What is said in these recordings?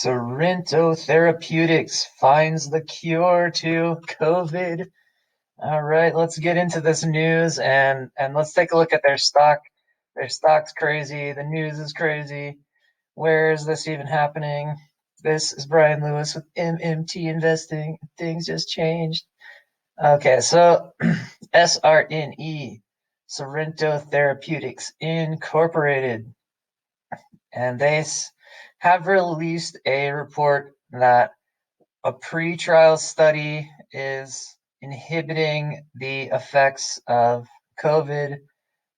Sorrento Therapeutics finds the cure to COVID. All right, let's get into this news and let's take a look at their stock. Their stock's crazy. The news is crazy. Where is this even happening? This is Brian Lewis with MMT Investing. Things just changed. Okay, so SRNE, Sorrento Therapeutics Incorporated, and they have released a report that a pre-trial study is inhibiting the effects of COVID,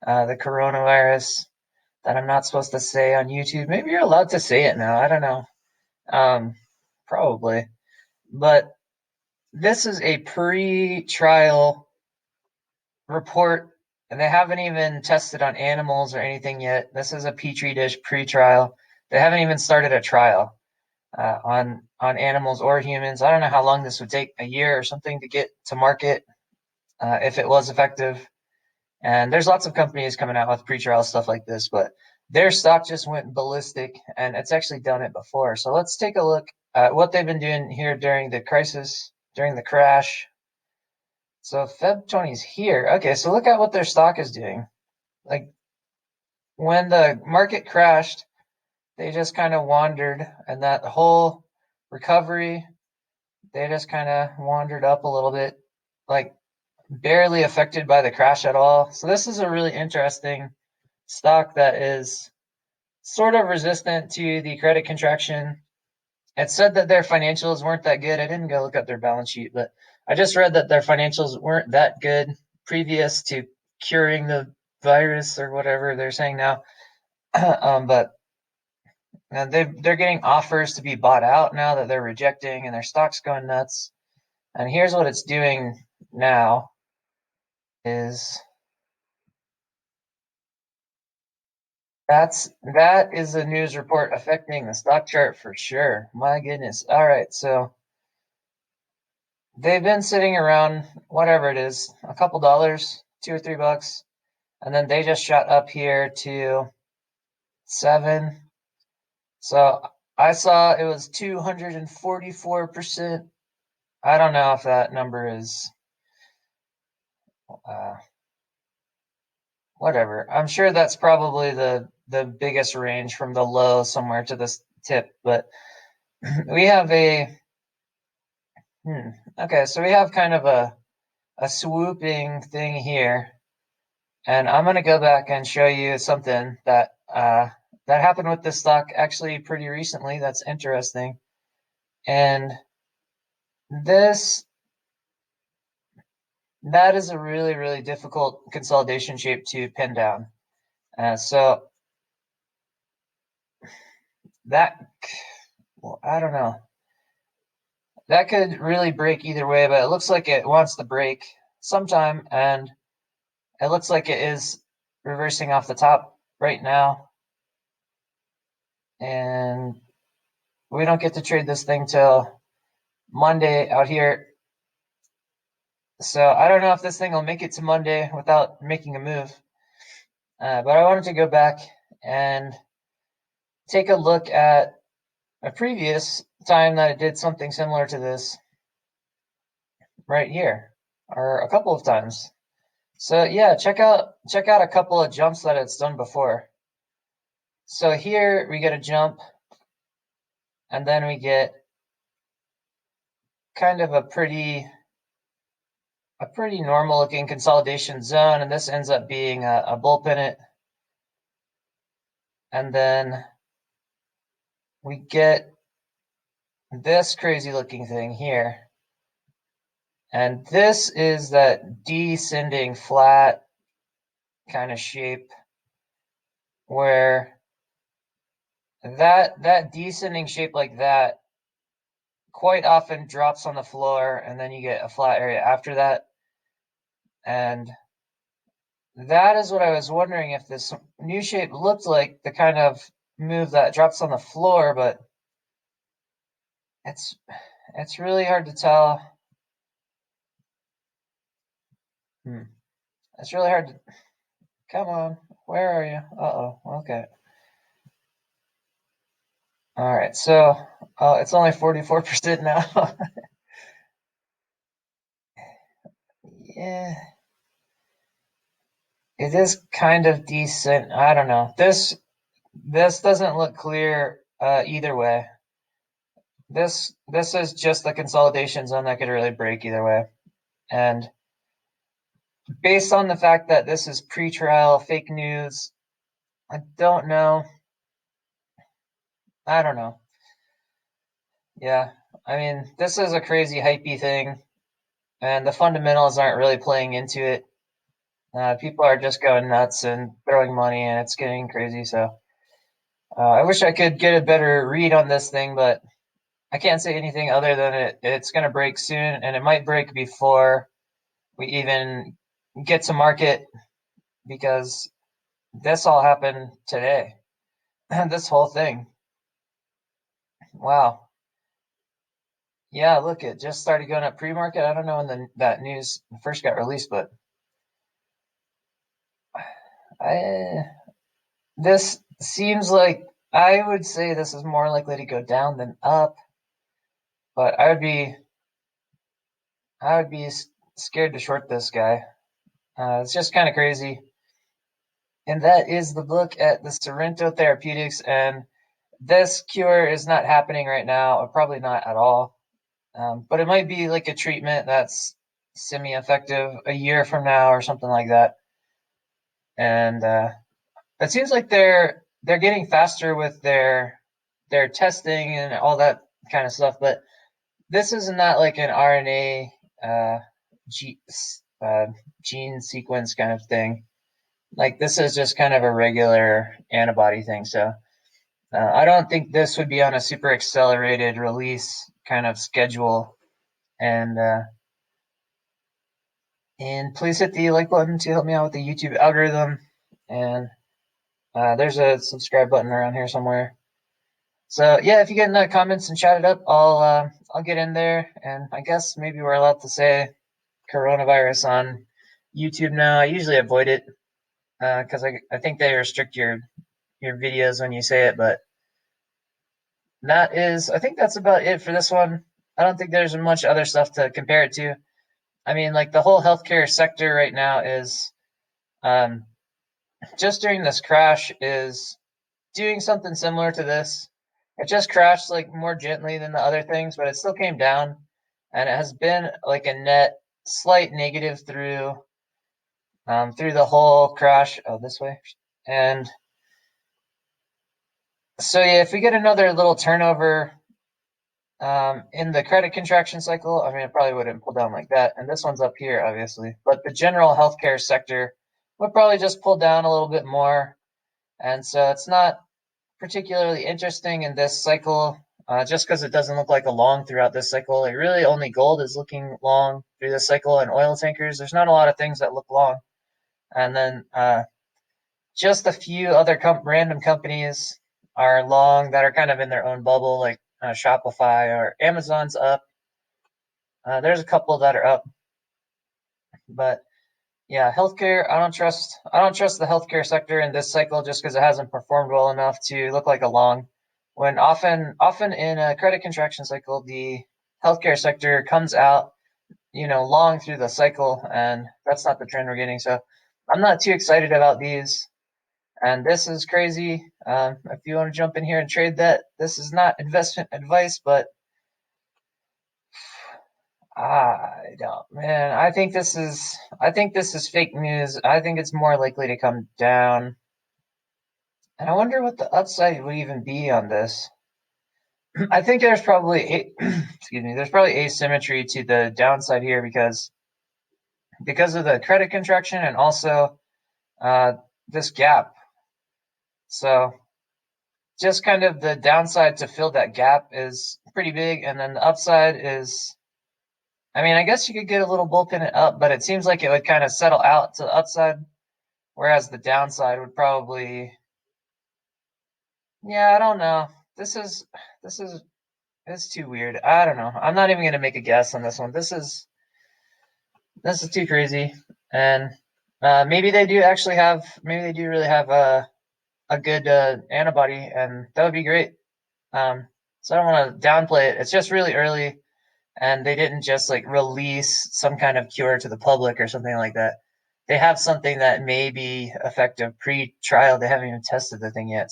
the coronavirus, that I'm not supposed to say on YouTube. Maybe you're allowed to say it now. I don't know. Probably. But this is a pre-trial report, and they haven't even tested on animals or anything yet. This is a petri dish pre-trial. They haven't even started a trial on animals or humans. I don't know how long this would take, a year or something, to get to market if it was effective. And there's lots of companies coming out with pre-trial stuff like this, but their stock just went ballistic, and it's actually done it before. So let's take a look at what they've been doing here during the crisis, during the crash. So Feb 20 is here. Okay, so look at what their stock is doing. Like, when the market crashed, they just kind of wandered, and that whole recovery, they just kind of wandered up a little bit, like barely affected by the crash at all. So this is a really interesting stock that is sort of resistant to the credit contraction. It said that their financials weren't that good. I didn't go look at their balance sheet, but I just read that their financials weren't that good previous to curing the virus or whatever they're saying now. But they're getting offers to be bought out now that they're rejecting, and their stock's going nuts. And here's what it's doing now is that is a news report affecting the stock chart for sure. My goodness. All right, so they've been sitting around whatever it is, a couple dollars, $2 or $3, and then they just shot up here to 7. So I saw it was 244%. I don't know if that number is whatever. I'm sure that's probably the biggest range from the low somewhere to this tip, but we have okay, so we have kind of a swooping thing here, and I'm going to go back and show you something that that happened with this stock actually pretty recently. That's interesting. And that is a really, really difficult consolidation shape to pin down. So that, well, I don't know. That could really break either way, but it looks like it wants to break sometime, and it looks like it is reversing off the top right now. And we don't get to trade this thing till Monday out here. So I don't know if this thing will make it to Monday without making a move. But I wanted to go back and take a look at a previous time that it did something similar to this right here, or a couple of times. So yeah, check out a couple of jumps that it's done before. So here we get a jump, and then we get kind of a pretty normal looking consolidation zone, and this ends up being a bull pennant. And then we get this crazy looking thing here. And this is that descending flat kind of shape where that descending shape like that quite often drops on the floor, and then you get a flat area after that. And that is what I was wondering, if this new shape looked like the kind of move that drops on the floor, but it's really hard to tell. It's really hard to, come on, where are you? Uh-oh, okay. All right, so it's only 44% now. Yeah, it is kind of decent. I don't know. This doesn't look clear either way. This is just the consolidation zone that could really break either way. And based on the fact that this is pre-trial fake news, I don't know. I don't know. Yeah, I mean, this is a crazy hypey thing, and the fundamentals aren't really playing into it. People are just going nuts and throwing money, and it's getting crazy. So I wish I could get a better read on this thing, but I can't say anything other than it's going to break soon, and it might break before we even get to market because this all happened today. This whole thing. Wow. Yeah, look, it just started going up pre-market. I don't know when that news first got released, but I this seems like I would say this is more likely to go down than up, but I would be scared to short this guy. It's just kind of crazy. And that is the look at the Sorrento Therapeutics, and this cure is not happening right now, or probably not at all. But it might be like a treatment that's semi-effective a year from now or something like that. And it seems like they're getting faster with their testing and all that kind of stuff. But this is not like an RNA uh, G, uh, gene sequence kind of thing. Like this is just kind of a regular antibody thing. So I don't think this would be on a super accelerated release kind of schedule. And and please hit the like button to help me out with the YouTube algorithm. And there's a subscribe button around here somewhere. So yeah, if you get in the comments and chat it up, I'll get in there, and I guess maybe we're allowed to say coronavirus on YouTube now. I usually avoid it because I think they restrict your videos when you say it, but I think that's about it for this one. I don't think there's much other stuff to compare it to. I mean, like the whole healthcare sector right now is um, just during this crash is doing something similar to this. It just crashed like more gently than the other things, but it still came down, and it has been like a net slight negative through the whole crash. Oh, this way, and so yeah, if we get another little turnover in the credit contraction cycle, I mean, it probably wouldn't pull down like that. And this one's up here, obviously, but the general healthcare sector would probably just pull down a little bit more, and so it's not particularly interesting in this cycle, just because it doesn't look like a long throughout this cycle. It really only gold is looking long through this cycle, and oil tankers. There's not a lot of things that look long, and then just a few other random companies are long that are kind of in their own bubble, like Shopify or Amazon's up. There's a couple that are up, but yeah, healthcare. I don't trust the healthcare sector in this cycle just because it hasn't performed well enough to look like a long. When often in a credit contraction cycle, the healthcare sector comes out, long through the cycle, and that's not the trend we're getting. So I'm not too excited about these. And this is crazy. If you want to jump in here and trade that, this is not investment advice, but I don't, man. I think this is fake news. I think it's more likely to come down. And I wonder what the upside would even be on this. I think there's probably excuse me, there's probably asymmetry to the downside here because of the credit contraction and also uh, this gap. So just kind of the downside to fill that gap is pretty big, and then the upside is, I mean, I guess you could get a little bullpen it up, but it seems like it would kind of settle out to the upside, whereas the downside would probably, yeah, I don't know. This is it's too weird. I don't know. I'm not even gonna make a guess on this one. This is too crazy, and maybe they do really have a good antibody, and that would be great. So I don't want to downplay it. It's just really early, and they didn't just like release some kind of cure to the public or something like that. They have something that may be effective pre-trial. They haven't even tested the thing yet.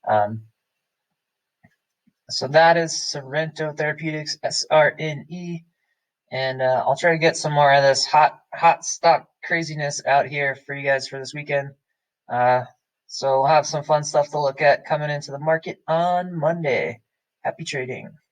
Um, so that is Sorrento Therapeutics SRNE, and I'll try to get some more of this hot stock craziness out here for you guys for this weekend. Uh, so we'll have some fun stuff to look at coming into the market on Monday. Happy trading.